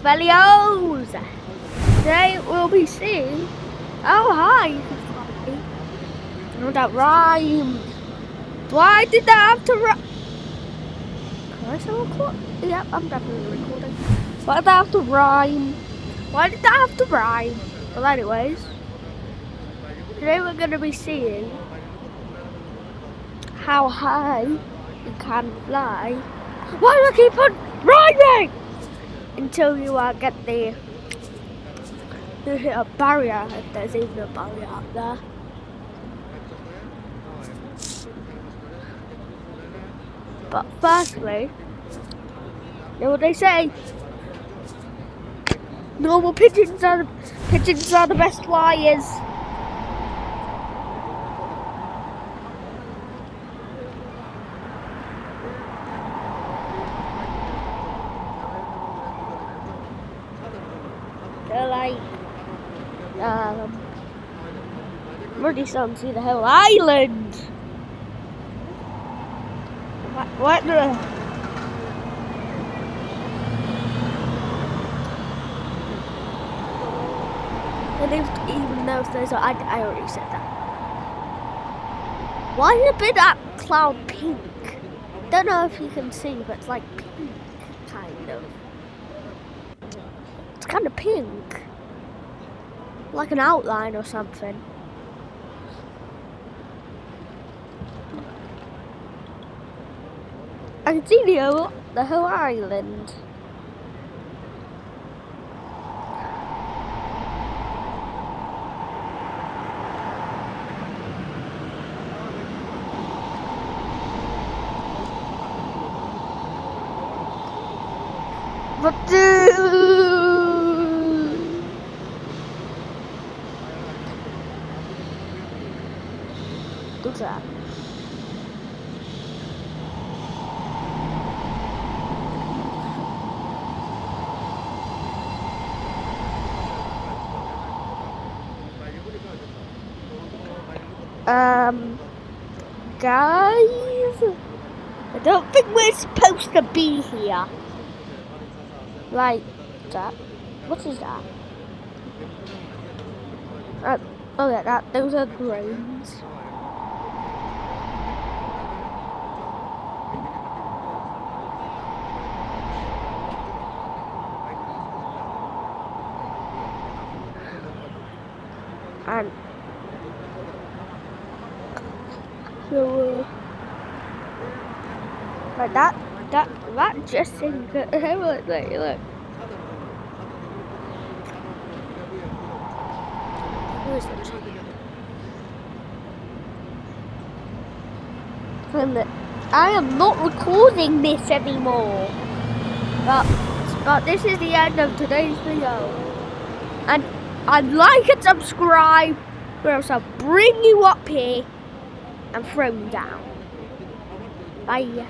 Felios! Today we'll be seeing how high you can fly. No, that rhymed. Why did that have to rhyme? Can I still record? Yep, I'm definitely recording. Why did that have to rhyme? Why did that have to rhyme? Well, anyways, today we're going to be seeing how high you can fly. Why do I keep on rhyming? Until you get you hit a barrier, if there's even a barrier out there. But firstly, you know what they say? Normal pigeons are the best flyers. They're like, I'm really starting to see the whole island. What the? I don't even know if there's I already said that. Why is a bit that cloud pink? Don't know if you can see, but it's like pink, kind of. It's kind of pink. Like an outline or something. I can see the whole island. But look at that. Guys, I don't think we're supposed to be here. Like that. What is that? Oh yeah, those are drones. And so, like that just seems good. Look. Who is it? And I am not recording this anymore. But this is the end of today's video. And I'd like and subscribe, or else I'll bring you up here and throw you down. Bye.